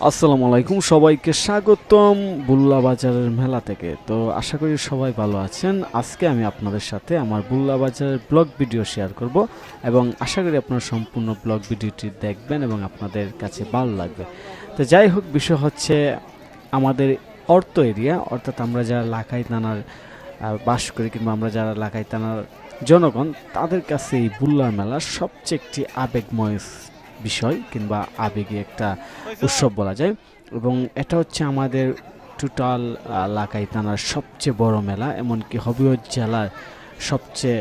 আসসালামু আলাইকুম, সবাইকে স্বাগতম বুল্লা বাজারের মেলা থেকে। তো আশা করি সবাই ভালো আছেন। আজকে আমি আপনাদের সাথে আমার বুল্লা বাজারের ব্লগ ভিডিও শেয়ার করব এবং আশা করি আপনারা সম্পূর্ণ ব্লগ ভিডিওটি দেখবেন এবং আপনাদের কাছে ভালো লাগবে। তো যাই হোক, বিষয় হচ্ছে আমাদের অর্থ এরিয়া, অর্থাৎ আমরা যারা লাখাই থানার বাস করি কিংবা আমরা যারা লাখাই থানার জনগণ, তাদের কাছে এই বুল্লার মেলা সবচেয়ে একটি আবেগময় বিষয় কিংবা আবেগী একটা উৎসব বলা যায়। এবং এটা হচ্ছে আমাদের টোটাল লাখাই থানার সবচেয়ে বড় মেলা, এমনকি হবিগঞ্জ জেলার সবচেয়ে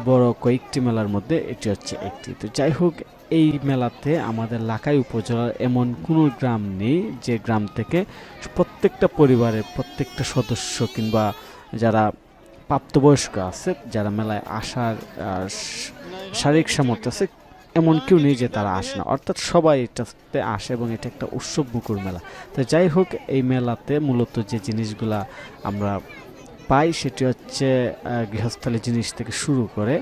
বড় কয়েকটি মেলার মধ্যে এটি হচ্ছে একটি। তো যাই হোক, এই মেলাতে আমাদের লাখাই উপজেলার এমন কোনো গ্রাম নেই যে গ্রাম থেকে প্রত্যেকটা পরিবারের প্রত্যেকটা সদস্য কিংবা যারা প্রাপ্তবয়স্ক আছে, যারা মেলায় আসার শারীরিক সামর্থ্য আছে, এমন কেউ নেই যে তারা আসে না, অর্থাৎ সবাই এটাতে আসে এবং এটা একটা উৎসব মুখর মেলা। তো যাই হোক, এই মেলাতে মূলত যে জিনিসগুলা আমরা পাই সেটি হচ্ছে গৃহস্থলী জিনিস থেকে শুরু করে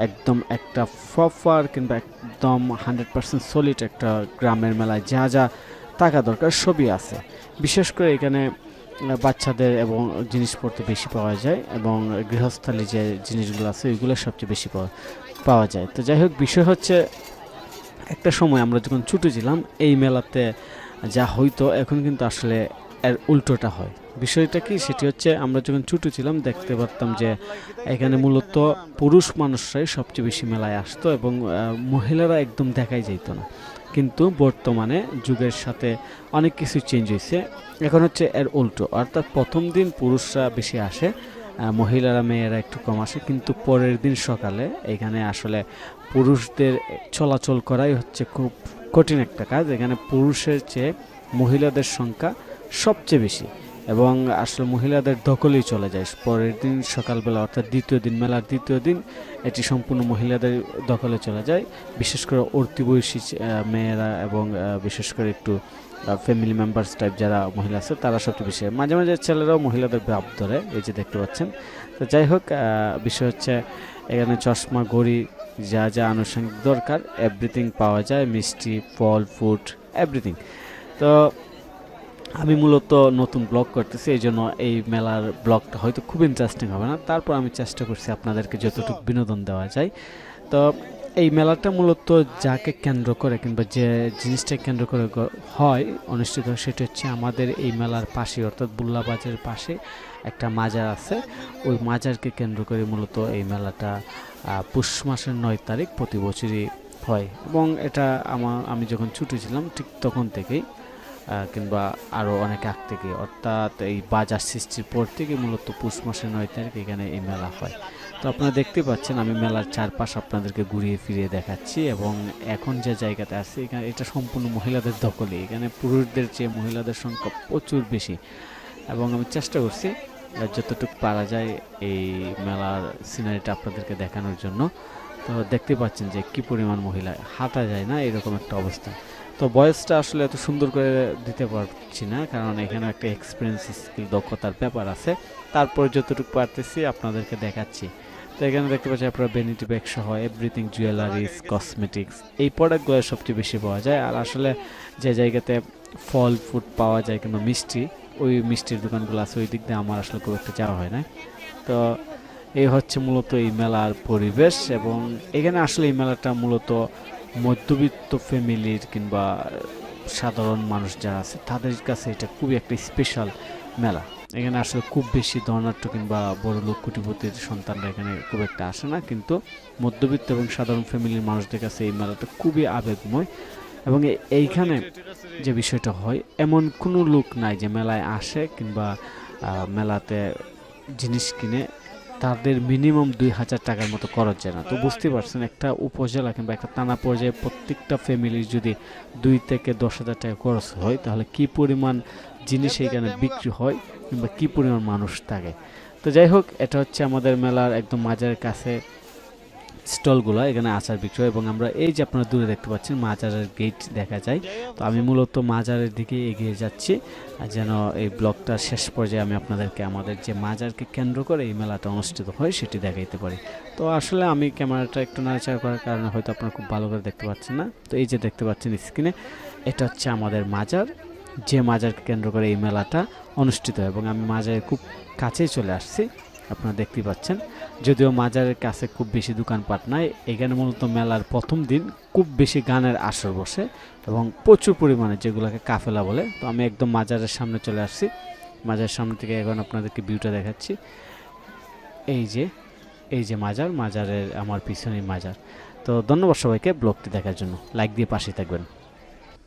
একদম একটা প্রপার কিংবা একদম 100% সলিড একটা গ্রামের মেলায় যা যা টাকা দরকার সবই আছে। বিশেষ করে এখানে বাচ্চাদের এবং জিনিসপত্র বেশি পাওয়া যায় এবং গৃহস্থলী যে জিনিসগুলো আছে ওইগুলো সবচেয়ে বেশি পাওয়া যায়। তো যাই হোক, বিষয় হচ্ছে একটা সময় আমরা যখন ছোটো ছিলাম এই মেলাতে যা হইতো এখন কিন্তু আসলে এর উল্টোটা হয়। বিষয়টা কি, সেটি হচ্ছে আমরা যখন ছোটো ছিলাম দেখতে পারতাম যে এখানে মূলত পুরুষ মানুষরাই সবচেয়ে বেশি মেলায় আসতো এবং মহিলারা একদম দেখাই যেত না। কিন্তু বর্তমানে যুগের সাথে অনেক কিছু চেঞ্জ হয়েছে। এখন হচ্ছে এর উল্টো, অর্থাৎ প্রথম দিন পুরুষরা বেশি আসে, মহিলারা মেয়েরা একটু কম আসে, কিন্তু পরের দিন সকালে এখানে আসলে পুরুষদের চলাচল করাই হচ্ছে খুব কঠিন একটা কাজ। এখানে পুরুষের চেয়ে মহিলাদের সংখ্যা সবচেয়ে বেশি এবং আসলে মহিলাদের দখলেই চলে যায় পরের দিন সকালবেলা, অর্থাৎ দ্বিতীয় দিন, মেলার দ্বিতীয় দিন এটি সম্পূর্ণ মহিলাদের দখলে চলে যায়। বিশেষ করে অতি বয়সী মেয়েরা এবং বিশেষ করে একটু ফ্যামিলি মেম্বার্স টাইপ যারা মহিলা আছে তারা সবচেয়ে বেশি, মাঝে মাঝে ছেলেরাও মহিলাদের ভাব ধরে, এই যে দেখতে পাচ্ছেন। তো যাই হোক, বিষয় হচ্ছে এখানে চশমা, ঘড়ি, যা যা আনুষঙ্গিক দরকার এভরিথিং পাওয়া যায়, মিষ্টি, ফল, ফ্রুট, এভরিথিং। তো আমি মূলত নতুন ব্লগ করতেছি, এই জন্য এই মেলার ব্লগটা হয়তো খুব ইন্টারেস্টিং হবে না, তারপর আমি চেষ্টা করছি আপনাদেরকে যতটুকু বিনোদন দেওয়া যায়। তো এই মেলাটা মূলত যাকে কেন্দ্র করে কিংবা যে জিনিসটা কেন্দ্র করে হয় অনুষ্ঠিত হয় সেটা হচ্ছে আমাদের এই মেলার পাশে, অর্থাৎ বুল্লা বাজারের পাশে একটা মাজার আছে। ওই মাজারকে কেন্দ্র করে মূলত এই মেলাটা পুষ মাসের 9 তারিখ প্রতি বছরই হয় এবং এটা আমি যখন ছুটি ছিলাম ঠিক তখন থেকেই কিংবা আরও অনেক আগ থেকে, অর্থাৎ এই বাজার সৃষ্টির পর থেকে মূলত পুষ মাসের 9 তারিখ এখানে এই মেলা হয়। তো আপনারা দেখতে পাচ্ছেন আমি মেলার চারপাশ আপনাদেরকে ঘুরিয়ে ফিরিয়ে দেখাচ্ছি এবং এখন যে জায়গাতে আছে এখানে এটা সম্পূর্ণ মহিলাদের দখলে, এখানে পুরুষদের চেয়ে মহিলাদের সংখ্যা প্রচুর বেশি এবং আমি চেষ্টা করছি যতটুকু পারা যায় এই মেলার সিনারিটা আপনাদেরকে দেখানোর জন্য। তো দেখতে পাচ্ছেন যে কি পরিমাণ মহিলা, হাঁটা যায় না এরকম একটা অবস্থা। তো ভয়েসটা আসলে এত সুন্দর করে দিতে পারছি না, কারণ এখানে একটা এক্সপিরিয়েন্স, স্কিল, দক্ষতার ব্যাপার আছে। তারপর যতটুকু পারতেছি আপনাদেরকে দেখাচ্ছি। তো এখানে দেখতে পাচ্ছি আপনারা ভ্যানিটি ব্যাগ সহ এভরিথিং, জুয়েলারিস, কসমেটিক্স, এই প্রোডাক্টগুলো সবচেয়ে বেশি পাওয়া যায়। আর আসলে যে জায়গাতে ফল ফুড পাওয়া যায় কিংবা মিষ্টি, ওই মিষ্টির দোকানগুলো আছে ওই দিক দিয়ে আমার আসলে খুব একটা যাওয়া হয় না। তো এই হচ্ছে মূলত এই মেলার পরিবেশ এবং এখানে আসলে এই মেলাটা মূলত মধ্যবিত্ত ফ্যামিলির কিংবা সাধারণ মানুষ যারা আছে তাদের কাছে এটা খুবই একটা স্পেশাল মেলা। এখানে আসলে খুব বেশি ধনাঢ্য কিংবা বড় লোক কোটিপতির সন্তানরা এখানে খুব একটা আসে না, কিন্তু মধ্যবিত্ত এবং সাধারণ ফ্যামিলির মানুষদের কাছে এই মেলাটা খুবই আবেগময়। এবং এইখানে যে বিষয়টা হয়, এমন কোনো লোক নাই যে মেলায় আসে কিংবা মেলাতে জিনিস কিনে তাদের মিনিমাম 2000 টাকার মতো খরচ যায় না। তো বুঝতে পারছেন একটা উপজেলা কিংবা একটা থানা পর্যায়ে প্রত্যেকটা ফ্যামিলির যদি 2 থেকে 10,000 টাকা খরচ হয় তাহলে কি পরিমাণ জিনিস এখানে বিক্রি হয় কিংবা কি পরিমাণ মানুষ থাকে। তো যাই হোক, এটা হচ্ছে আমাদের মেলার একদম মাজারের কাছে স্টলগুলো, এখানে আচার বিক্রি হয় এবং আমরা এই যে আপনারা দূরে দেখতে পাচ্ছেন মাজারের গেট দেখা যায়। তো আমি মূলত মাজারের দিকে এগিয়ে যাচ্ছি যেন এই ব্লগটার শেষ পর্যায়ে আমি আপনাদেরকে আমাদের যে মাজারকে কেন্দ্র করে এই মেলাটা অনুষ্ঠিত হয় সেটি দেখাইতে পারি। তো আসলে আমি ক্যামেরাটা একটু নাড়াচাড়া করার কারণে হয়তো আপনারা খুব ভালো করে দেখতে পাচ্ছেন না। তো এই যে দেখতে পাচ্ছেন স্ক্রিনে, এটা হচ্ছে আমাদের মাজার যে মাজারকে কেন্দ্র করে এই মেলাটা অনুষ্ঠিত হয়। এবং আমি মাজারের খুব কাছেই চলে আসছি, আপনারা দেখতেই পাচ্ছেন। যদিও মাজারের কাছে খুব বেশি দোকানপাট নাই, এখানে মূলত মেলার প্রথম দিন খুব বেশি গানের আসর বসে এবং প্রচুর পরিমাণে, যেগুলোকে কাফেলা বলে। তো আমি একদম মাজারের সামনে চলে আসছি, মাজারের সামনে থেকে এখন আপনাদেরকে ভিউটা দেখাচ্ছি। এই যে মাজারের আমার পিছনেই মাজার। তো ধন্যবাদ সবাইকে ব্লগটি দেখার জন্য, লাইক দিয়ে পাশে থাকবেন।